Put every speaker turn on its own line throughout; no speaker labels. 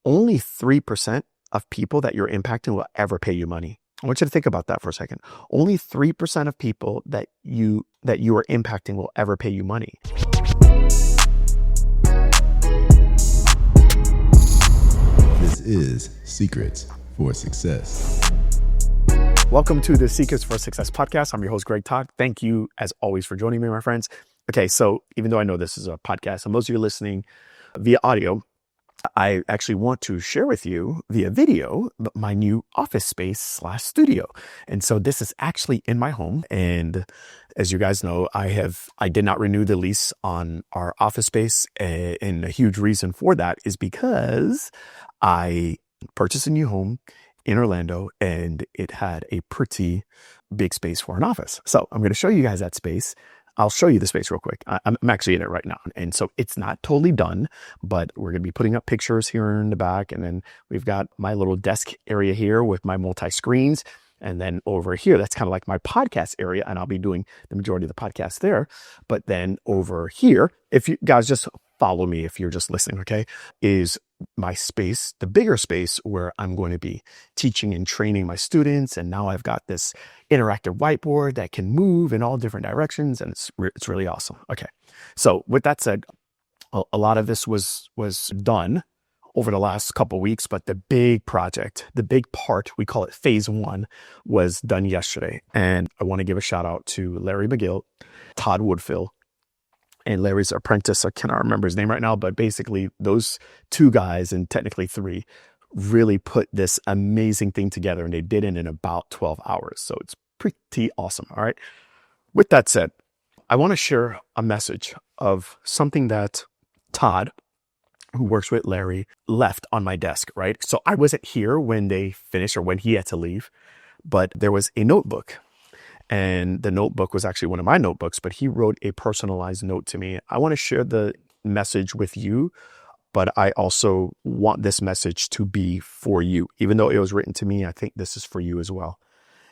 only 3% of people that you're impacting will ever pay you money. I want you to think about that for a second. Only 3% of people that you are impacting will ever pay you money.
This is Secrets for Success.
Welcome to the Secrets for Success podcast. I'm your host, Greg Todd. Thank you, as always, for joining me, my friends. Okay, so even though I know this is a podcast, and most of you are listening via audio, I actually want to share with you via video my new office space / studio. And so this is actually in my home. And as you guys know, I did not renew the lease on our office space. And a huge reason for that is because I purchased a new home in Orlando and it had a pretty big space for an office. So I'm going to show you guys that space. I'll show you the space real quick. I'm actually in it right now. And so it's not totally done, but we're going to be putting up pictures here in the back. And then we've got my little desk area here with my multi-screens. And then over here, that's kind of like my podcast area. And I'll be doing the majority of the podcast there. But then over here, if you guys just follow me, if you're just listening, okay, is my space, the bigger space where I'm going to be teaching and training my students. And now I've got this interactive whiteboard that can move in all different directions. And it's really awesome. Okay. So with that said, a lot of this was done over the last couple of weeks, but the big project, the big part, we call it phase 1, was done yesterday. And I want to give a shout out to Larry McGill, Todd Woodfill, and Larry's apprentice. I cannot remember his name right now, but basically those 2 guys, and technically 3, really put this amazing thing together, and they did it in about 12 hours. So it's pretty awesome. All right. With that said, I want to share a message of something that Todd, who works with Larry, left on my desk, right? So I wasn't here when they finished or when he had to leave, but there was a notebook. And the notebook was actually one of my notebooks, but he wrote a personalized note to me. I want to share the message with you, but I also want this message to be for you. Even though it was written to me, I think this is for you as well.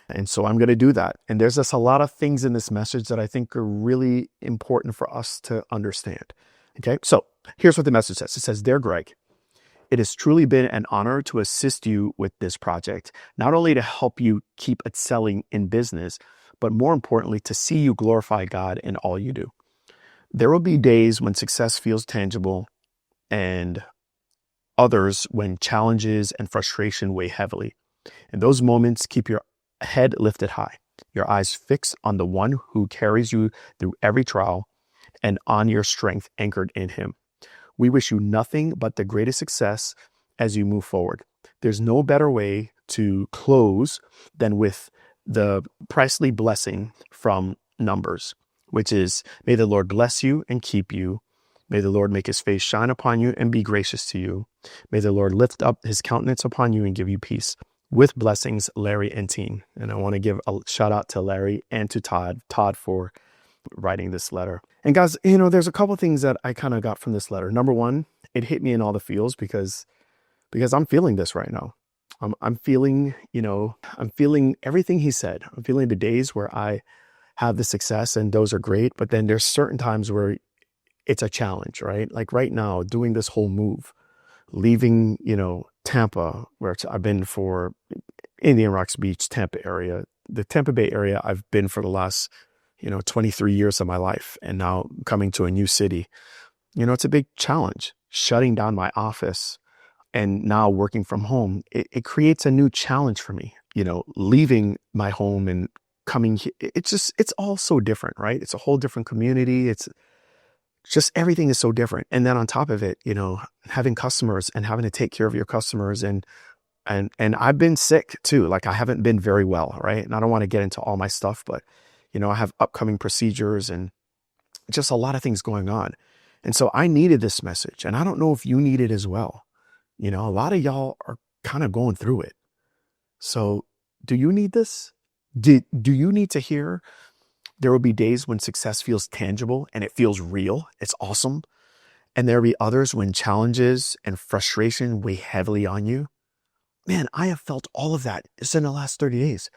And so I'm going to do that. And there's just a lot of things in this message that I think are really important for us to understand. Okay, so here's what the message says. It says, "Dear Greg, it has truly been an honor to assist you with this project, not only to help you keep excelling in business, but more importantly, to see you glorify God in all you do. There will be days when success feels tangible and others when challenges and frustration weigh heavily. In those moments, keep your head lifted high, your eyes fixed on the one who carries you through every trial and on your strength anchored in him. We wish you nothing but the greatest success as you move forward. There's no better way to close than with the priceless blessing from Numbers, which is, may the Lord bless you and keep you. May the Lord make his face shine upon you and be gracious to you. May the Lord lift up his countenance upon you and give you peace. With blessings, Larry and team." And I want to give a shout out to Larry and to Todd for writing this letter. And guys, there's a couple of things that I kind of got from this letter. Number one, it hit me in all the feels because I'm feeling this right now. I'm feeling everything he said. I'm feeling the days where I have the success and those are great, but then there's certain times where it's a challenge, right? Like right now, doing this whole move, leaving, Tampa, where I've been for Indian Rocks Beach, Tampa area, the Tampa Bay area I've been for the last 23 years of my life, and now coming to a new city. It's a big challenge. Shutting down my office and now working from home, it creates a new challenge for me. Leaving my home and coming here, it's all so different, right? It's a whole different community. It's just everything is so different. And then on top of it, having customers and having to take care of your customers and I've been sick too. Like I haven't been very well, right? And I don't want to get into all my stuff, but I have upcoming procedures and just a lot of things going on. And so I needed this message, and I don't know if you need it as well. A lot of y'all are kind of going through it. So do you need this? Do you need to hear there will be days when success feels tangible and it feels real? It's awesome. And there will be others when challenges and frustration weigh heavily on you. Man, I have felt all of that just in the last 30 days.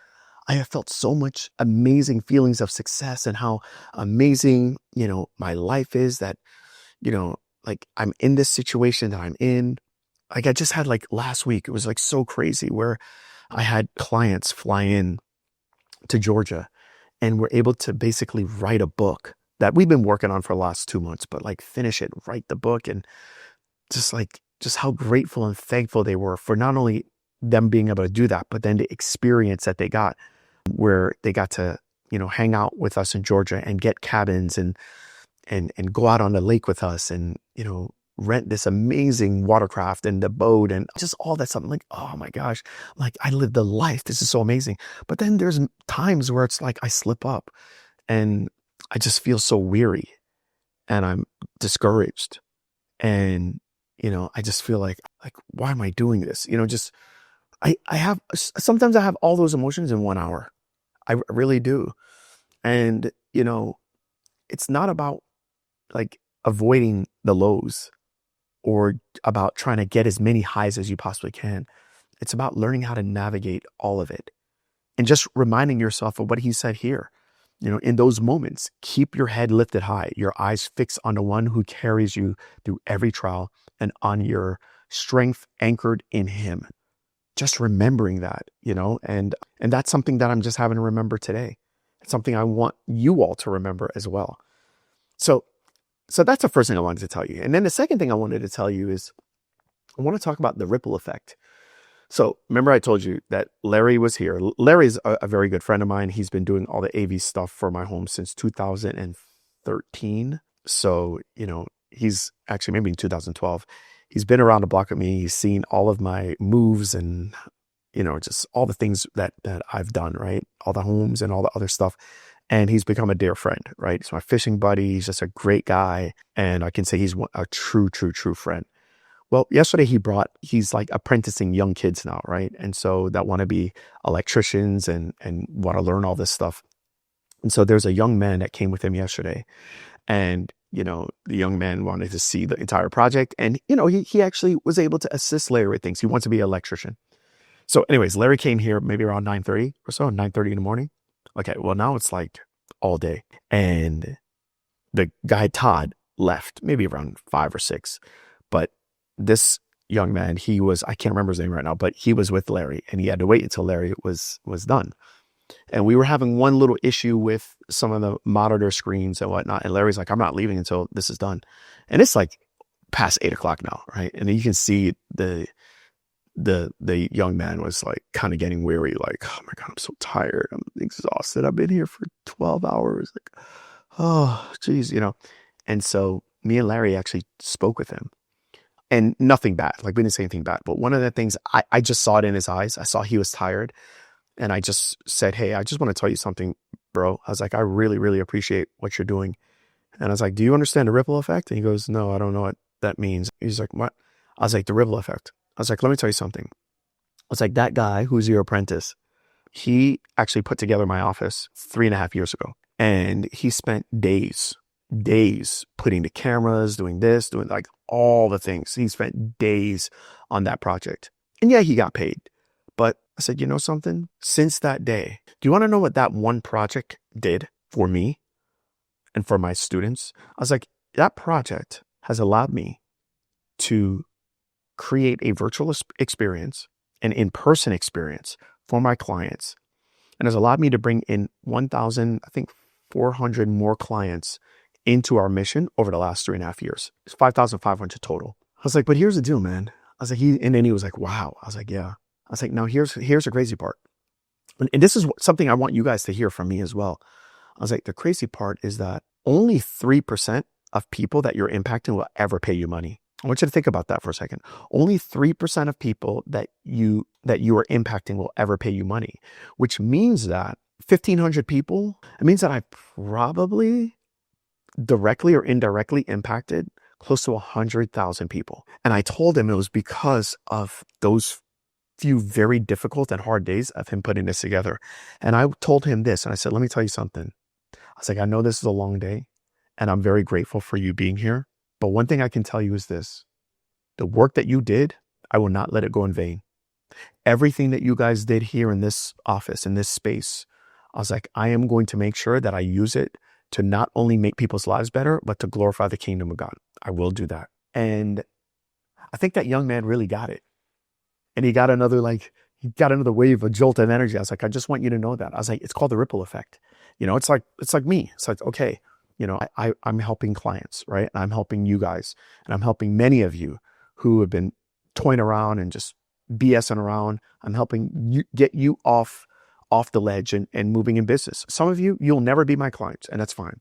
I have felt so much amazing feelings of success and how amazing, my life is that, like I'm in this situation that I'm in. Like I just had like last week, it was like so crazy where I had clients fly in to Georgia and we're able to basically write a book that we've been working on for the last 2 months, but like finish it, write the book, and just how grateful and thankful they were for not only them being able to do that, but then the experience that they got where they got to, hang out with us in Georgia and get cabins and go out on the lake with us and, rent this amazing watercraft and the boat and just all that stuff. I'm like, oh my gosh, like I lived the life. This is so amazing. But then there's times where it's like I slip up and I just feel so weary and I'm discouraged. And, I just feel like, why am I doing this? Sometimes I have all those emotions in 1 hour. I really do. And, it's not about like avoiding the lows or about trying to get as many highs as you possibly can. It's about learning how to navigate all of it and just reminding yourself of what he said here. In those moments, keep your head lifted high, your eyes fixed on the one who carries you through every trial and on your strength anchored in him. Just remembering that, and that's something that I'm just having to remember today. It's something I want you all to remember as well. So that's the first thing I wanted to tell you. And then the second thing I wanted to tell you is I want to talk about the ripple effect. So remember I told you that Larry was here. Larry's a very good friend of mine. He's been doing all the AV stuff for my home since 2013. So, he's actually maybe in 2012. He's been around the block with me. He's seen all of my moves and, just all the things that I've done, right? All the homes and all the other stuff. And he's become a dear friend, right? He's my fishing buddy. He's just a great guy. And I can say he's a true friend. Well, yesterday he's like apprenticing young kids now, right? And so that want to be electricians and want to learn all this stuff. And so there's a young man that came with him yesterday. And, the young man wanted to see the entire project. And, he actually was able to assist Larry with things. He wants to be an electrician. So anyways, Larry came here maybe around 9:30 or so, 9:30 in the morning. Okay, well now it's like all day. And the guy Todd left maybe around 5 or 6. But this young man, I can't remember his name right now, but he was with Larry and he had to wait until Larry was done. And we were having one little issue with some of the monitor screens and whatnot. And Larry's like, I'm not leaving until this is done. And it's like past 8 o'clock now, right? And then you can see the young man was like kind of getting weary, like, oh my God, I'm so tired. I'm exhausted. I've been here for 12 hours. Like, oh, geez, And so me and Larry actually spoke with him. And nothing bad, like we didn't say anything bad. But one of the things, I just saw it in his eyes. I saw he was tired. And I just said, hey, I just want to tell you something, bro. I was like, I really, really appreciate what you're doing. And I was like, do you understand the ripple effect? And he goes, no, I don't know what that means. He's like, what? I was like, the ripple effect. I was like, let me tell you something. I was like, that guy who's your apprentice, he actually put together my office 3.5 years ago. And he spent days putting the cameras, doing this, doing like all the things. He spent days on that project. And yeah, he got paid. But I said, you know something? Since that day, do you want to know what that one project did for me and for my students? I was like, that project has allowed me to create a virtual experience, an in-person experience for my clients, and has allowed me to bring in 1,400 more clients into our mission over the last 3.5 years. It's 5,500 total. I was like, but here's the deal, man. I was like, and then he was like, wow. I was like, yeah. I was like, now here's the crazy part. And this is something I want you guys to hear from me as well. I was like, the crazy part is that only 3% of people that you're impacting will ever pay you money. I want you to think about that for a second. Only 3% of people that you are impacting will ever pay you money, which means that 1,500 people, it means that I probably directly or indirectly impacted close to 100,000 people. And I told him it was because of those few very difficult and hard days of him putting this together. And I told him this, and I said, let me tell you something. I was like, I know this is a long day, and I'm very grateful for you being here. But one thing I can tell you is this. The work that you did, I will not let it go in vain. Everything that you guys did here in this office, in this space, I was like, I am going to make sure that I use it to not only make people's lives better, but to glorify the kingdom of God. I will do that. And I think that young man really got it. And he got another wave, a jolt of energy. I was like, I just want you to know that. I was like, it's called the ripple effect. It's like me. It's like, okay, I'm helping clients, right? And I'm helping you guys, and I'm helping many of you who have been toying around and just BSing around. I'm helping you get you off the ledge and moving in business. Some of you, you'll never be my clients, and that's fine.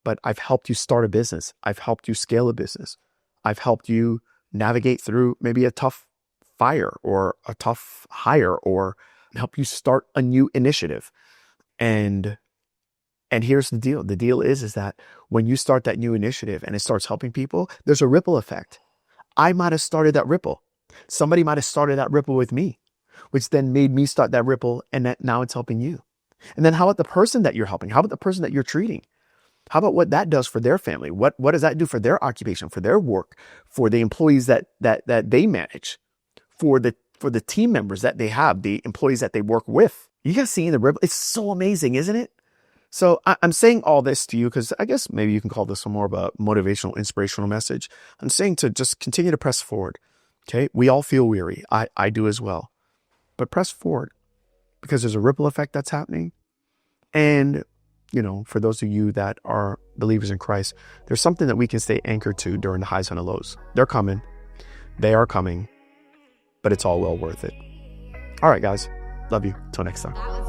But I've helped you start a business. I've helped you scale a business. I've helped you navigate through maybe a tough fire or a tough hire, or help you start a new initiative. And here's the deal. The deal is that when you start that new initiative and it starts helping people, there's a ripple effect. I might have started that ripple. Somebody might have started that ripple with me, which then made me start that ripple, and that now it's helping you. And then how about the person that you're helping? How about the person that you're treating? How about what that does for their family? What does that do for their occupation, for their work, for the employees that they manage, for the team members that they have, the employees that they work with? You guys seeing the ripple? It's so amazing, isn't it? So I'm saying all this to you because I guess maybe you can call this more of a motivational, inspirational message. I'm saying to just continue to press forward. Okay. We all feel weary. I do as well, but press forward because there's a ripple effect that's happening. And, for those of you that are believers in Christ, there's something that we can stay anchored to during the highs and the lows. They're coming. They are coming, but it's all well worth it. All right, guys. Love you. Till next time.